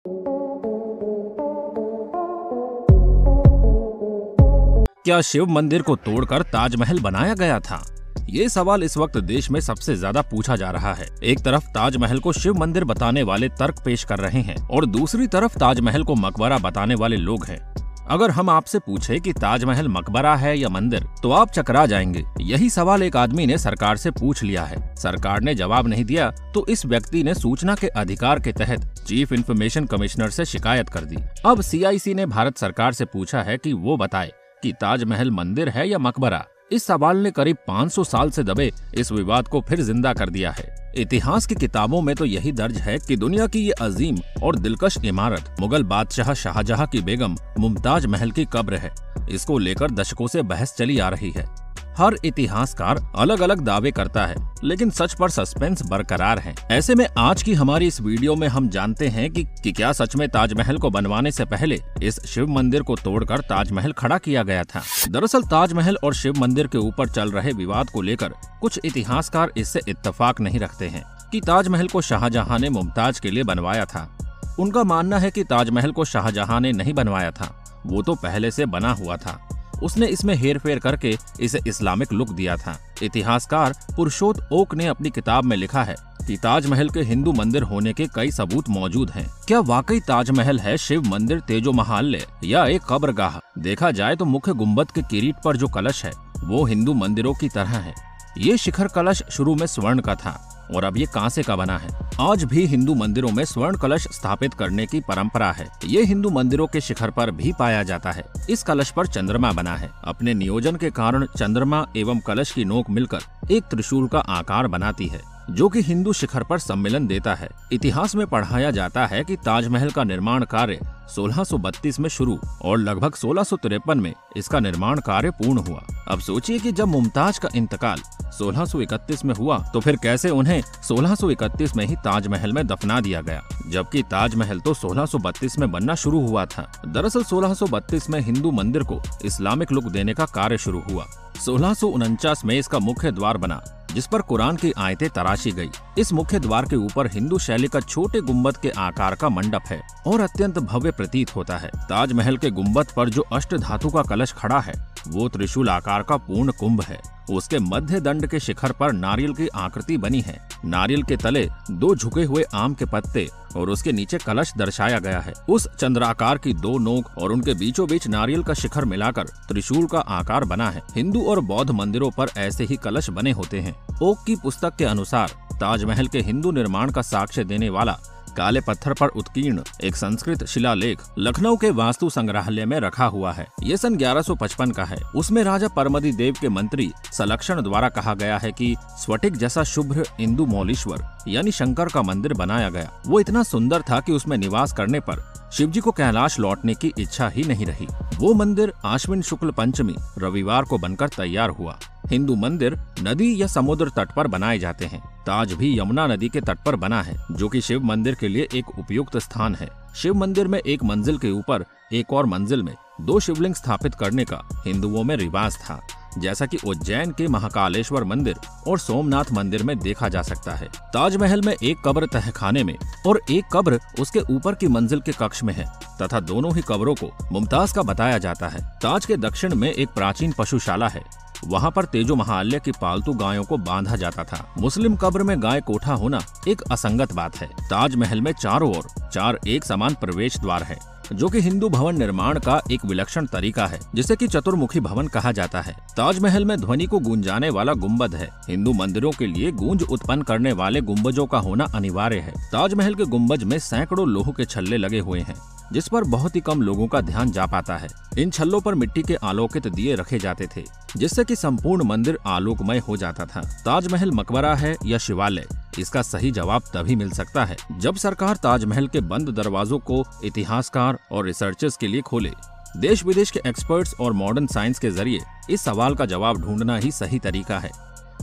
क्या शिव मंदिर को तोड़कर ताजमहल बनाया गया था? ये सवाल इस वक्त देश में सबसे ज्यादा पूछा जा रहा है। एक तरफ ताजमहल को शिव मंदिर बताने वाले तर्क पेश कर रहे हैं और दूसरी तरफ ताजमहल को मकबरा बताने वाले लोग हैं। अगर हम आपसे पूछे कि ताजमहल मकबरा है या मंदिर, तो आप चकरा जाएंगे। यही सवाल एक आदमी ने सरकार से पूछ लिया है। सरकार ने जवाब नहीं दिया तो इस व्यक्ति ने सूचना के अधिकार के तहत चीफ इंफॉर्मेशन कमिश्नर से शिकायत कर दी। अब CIC ने भारत सरकार से पूछा है कि वो बताए कि ताजमहल मंदिर है या मकबरा। इस सवाल ने करीब 500 साल से दबे इस विवाद को फिर जिंदा कर दिया है। इतिहास की किताबों में तो यही दर्ज है कि दुनिया की ये अजीम और दिलकश इमारत मुगल बादशाह शाहजहां की बेगम मुमताज महल की कब्र है। इसको लेकर दशकों से बहस चली आ रही है। हर इतिहासकार अलग अलग दावे करता है, लेकिन सच पर सस्पेंस बरकरार है। ऐसे में आज की हमारी इस वीडियो में हम जानते हैं कि क्या सच में ताजमहल को बनवाने से पहले इस शिव मंदिर को तोड़कर ताजमहल खड़ा किया गया था। दरअसल ताजमहल और शिव मंदिर के ऊपर चल रहे विवाद को लेकर कुछ इतिहासकार इससे इत्तेफाक नहीं रखते हैं कि ताजमहल को शाहजहां ने मुमताज के लिए बनवाया था। उनका मानना है कि ताजमहल को शाहजहां ने नहीं बनवाया था, वो तो पहले से बना हुआ था। उसने इसमें हेरफेर करके इसे इस्लामिक लुक दिया था। इतिहासकार पुरुषोत्त ओक ने अपनी किताब में लिखा है कि ताजमहल के हिंदू मंदिर होने के कई सबूत मौजूद हैं। क्या वाकई ताजमहल है शिव मंदिर तेजो महाल्य या एक कब्रगाह? देखा जाए तो मुख्य गुंबद के किरीट पर जो कलश है वो हिंदू मंदिरों की तरह है। ये शिखर कलश शुरू में स्वर्ण का था और अब ये कांसे का बना है। आज भी हिंदू मंदिरों में स्वर्ण कलश स्थापित करने की परंपरा है। ये हिंदू मंदिरों के शिखर पर भी पाया जाता है। इस कलश पर चंद्रमा बना है। अपने नियोजन के कारण चंद्रमा एवं कलश की नोक मिलकर एक त्रिशूल का आकार बनाती है, जो कि हिंदू शिखर पर सम्मिलन देता है। इतिहास में पढ़ाया जाता है कि ताजमहल का निर्माण कार्य 1632 में शुरू और लगभग 1653 में इसका निर्माण कार्य पूर्ण हुआ। अब सोचिए कि जब मुमताज का इंतकाल 1631 में हुआ तो फिर कैसे उन्हें 1631 में ही ताजमहल में दफना दिया गया, जबकि ताजमहल तो 1632 में बनना शुरू हुआ था। दरअसल 1632 में हिंदू मंदिर को इस्लामिक लुक देने का कार्य शुरू हुआ। 1649 में इसका मुख्य द्वार बना, जिस पर कुरान की आयतें तराशी गई। इस मुख्य द्वार के ऊपर हिंदू शैली का छोटे गुंबद के आकार का मंडप है और अत्यंत भव्य प्रतीत होता है। ताजमहल के गुंबद पर जो अष्ट धातु का कलश खड़ा है वो त्रिशूल आकार का पूर्ण कुंभ है। उसके मध्य दंड के शिखर पर नारियल की आकृति बनी है। नारियल के तले 2 झुके हुए आम के पत्ते और उसके नीचे कलश दर्शाया गया है। उस चंद्राकार की 2 नोक और उनके बीचों बीच नारियल का शिखर मिलाकर त्रिशूल का आकार बना है। हिंदू और बौद्ध मंदिरों पर ऐसे ही कलश बने होते हैं। ओक की पुस्तक के अनुसार ताजमहल के हिंदू निर्माण का साक्ष्य देने वाला काले पत्थर पर उत्कीर्ण एक संस्कृत शिलालेख लखनऊ के वास्तु संग्रहालय में रखा हुआ है। ये सन 1155 का है। उसमें राजा परमदि देव के मंत्री सलक्षण द्वारा कहा गया है कि स्फटिक जैसा शुभ्र इंदु मौलीश्वर यानी शंकर का मंदिर बनाया गया। वो इतना सुंदर था कि उसमें निवास करने पर शिवजी को कैलाश लौटने की इच्छा ही नहीं रही। वो मंदिर आश्विन शुक्ल पंचमी रविवार को बनकर तैयार हुआ। हिंदू मंदिर नदी या समुद्र तट पर बनाए जाते हैं। ताज भी यमुना नदी के तट पर बना है, जो कि शिव मंदिर के लिए एक उपयुक्त स्थान है। शिव मंदिर में एक मंजिल के ऊपर एक और मंजिल में 2 शिवलिंग स्थापित करने का हिंदुओं में रिवाज था, जैसा कि उज्जैन के महाकालेश्वर मंदिर और सोमनाथ मंदिर में देखा जा सकता है। ताजमहल में एक कब्र तहखाने में और एक कब्र उसके ऊपर की मंजिल के कक्ष में है तथा दोनों ही कब्रों को मुमताज का बताया जाता है। ताज के दक्षिण में एक प्राचीन पशुशाला है। वहाँ पर तेजो महाल्य की पालतू गायों को बांधा जाता था। मुस्लिम कब्र में गाय कोठा होना एक असंगत बात है। ताजमहल में चारों ओर 4 एक समान प्रवेश द्वार है, जो कि हिंदू भवन निर्माण का एक विलक्षण तरीका है, जिसे कि चतुर्मुखी भवन कहा जाता है। ताजमहल में ध्वनि को गूंजाने वाला गुंबद है। हिंदू मंदिरों के लिए गूंज उत्पन्न करने वाले गुंबजों का होना अनिवार्य है। ताजमहल के गुंबज में सैकड़ों लोह के छल्ले लगे हुए हैं, जिस पर बहुत ही कम लोगों का ध्यान जा पाता है। इन छल्लों पर मिट्टी के आलोकित दिए रखे जाते थे, जिससे कि संपूर्ण मंदिर आलोकमय हो जाता था। ताजमहल मकबरा है या शिवालय, इसका सही जवाब तभी मिल सकता है जब सरकार ताजमहल के बंद दरवाजों को इतिहासकार और रिसर्चर्स के लिए खोले। देश विदेश के एक्सपर्ट्स और मॉडर्न साइंस के जरिए इस सवाल का जवाब ढूंढना ही सही तरीका है।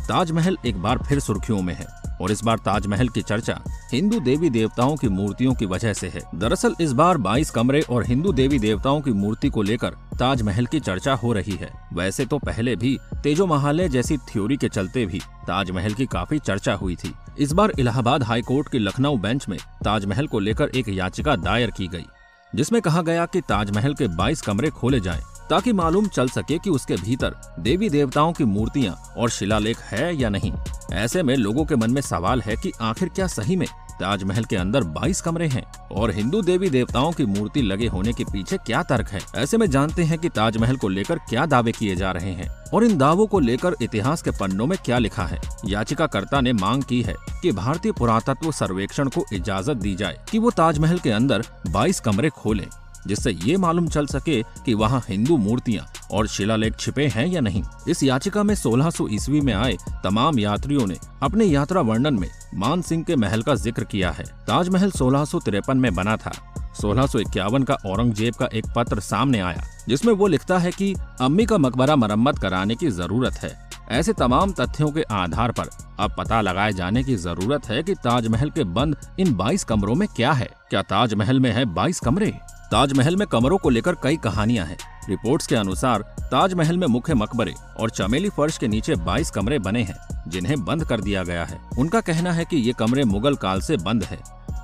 ताजमहल एक बार फिर सुर्खियों में है। और इस बार ताजमहल की चर्चा हिंदू देवी देवताओं की मूर्तियों की वजह से है। दरअसल इस बार 22 कमरे और हिंदू देवी देवताओं की मूर्ति को लेकर ताजमहल की चर्चा हो रही है। वैसे तो पहले भी तेजो महालय जैसी थ्योरी के चलते भी ताजमहल की काफी चर्चा हुई थी। इस बार इलाहाबाद हाई कोर्ट की लखनऊ बेंच में ताजमहल को लेकर एक याचिका दायर की गई, जिसमें कहा गया कि ताजमहल के 22 कमरे खोले जाएं ताकि मालूम चल सके कि उसके भीतर देवी देवताओं की मूर्तियां और शिलालेख है या नहीं। ऐसे में लोगों के मन में सवाल है कि आखिर क्या सही में ताजमहल के अंदर 22 कमरे हैं और हिंदू देवी देवताओं की मूर्ति लगे होने के पीछे क्या तर्क है। ऐसे में जानते हैं कि ताजमहल को लेकर क्या दावे किए जा रहे हैं और इन दावों को लेकर इतिहास के पन्नों में क्या लिखा है। याचिकाकर्ता ने मांग की है कि भारतीय पुरातत्व सर्वेक्षण को इजाजत दी जाए कि वो ताजमहल के अंदर 22 कमरे खोलें, जिससे ये मालूम चल सके कि वहाँ हिंदू मूर्तियां और शिलालेख छिपे हैं या नहीं। इस याचिका में 1600 ईस्वी में आए तमाम यात्रियों ने अपने यात्रा वर्णन में मान सिंह के महल का जिक्र किया है। ताजमहल 1653 में बना था। 1651 का औरंगजेब का एक पत्र सामने आया, जिसमें वो लिखता है कि अम्मी का मकबरा मरम्मत कराने की जरूरत है। ऐसे तमाम तथ्यों के आधार पर अब पता लगाए जाने की जरूरत है कि ताजमहल के बंद इन 22 कमरों में क्या है। क्या ताजमहल में है 22 कमरे? ताजमहल में कमरों को लेकर कई कहानियां हैं। रिपोर्ट्स के अनुसार ताजमहल में मुख्य मकबरे और चमेली फर्श के नीचे 22 कमरे बने हैं, जिन्हें बंद कर दिया गया है। उनका कहना है कि ये कमरे मुगल काल से बंद है।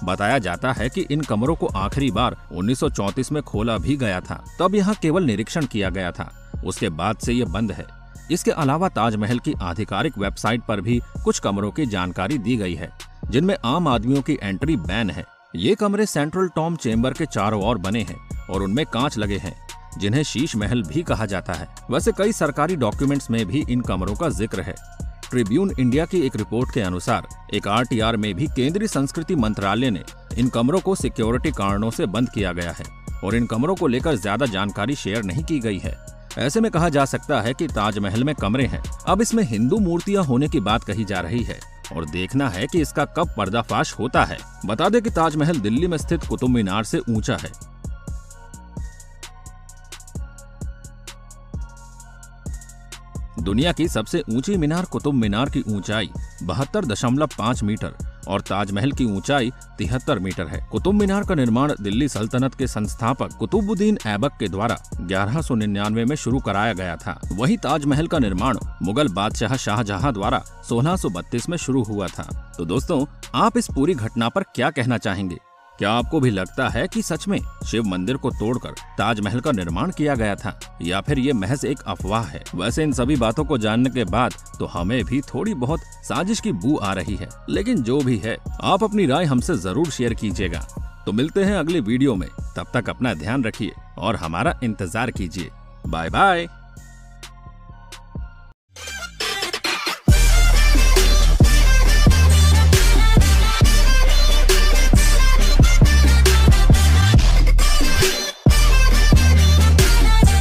बताया जाता है कि इन कमरों को आखिरी बार 1934 में खोला भी गया था, तब यहाँ केवल निरीक्षण किया गया था। उसके बाद से ये बंद है। इसके अलावा ताजमहल की आधिकारिक वेबसाइट पर भी कुछ कमरों की जानकारी दी गई है, जिनमें आम आदमियों की एंट्री बैन है। ये कमरे सेंट्रल टॉम चेम्बर के चारों ओर बने हैं और उनमें कांच लगे हैं, जिन्हें शीश महल भी कहा जाता है। वैसे कई सरकारी डॉक्यूमेंट्स में भी इन कमरों का जिक्र है। ट्रिब्यून इंडिया की एक रिपोर्ट के अनुसार एक RTR में भी केंद्रीय संस्कृति मंत्रालय ने इन कमरों को सिक्योरिटी कारणों से बंद किया गया है और इन कमरों को लेकर ज्यादा जानकारी शेयर नहीं की गई है। ऐसे में कहा जा सकता है कि ताजमहल में कमरे हैं। अब इसमें हिंदू मूर्तियां होने की बात कही जा रही है और देखना है कि इसका कब पर्दाफाश होता है। बता दें कि ताजमहल दिल्ली में स्थित कुतुब मीनार से ऊंचा है। दुनिया की सबसे ऊंची मीनार कुतुब मीनार की ऊंचाई 72.5 मीटर और ताजमहल की ऊंचाई 73 मीटर है। कुतुब मीनार का निर्माण दिल्ली सल्तनत के संस्थापक कुतुबुद्दीन ऐबक के द्वारा 1199 में शुरू कराया गया था। वहीं ताजमहल का निर्माण मुगल बादशाह शाहजहां द्वारा 1632 में शुरू हुआ था। तो दोस्तों, आप इस पूरी घटना पर क्या कहना चाहेंगे? क्या आपको भी लगता है कि सच में शिव मंदिर को तोड़कर ताजमहल का निर्माण किया गया था या फिर ये महज एक अफवाह है? वैसे इन सभी बातों को जानने के बाद तो हमें भी थोड़ी बहुत साजिश की बू आ रही है, लेकिन जो भी है आप अपनी राय हमसे जरूर शेयर कीजिएगा। तो मिलते हैं अगले वीडियो में, तब तक अपना ध्यान रखिए और हमारा इंतजार कीजिए। Bye bye.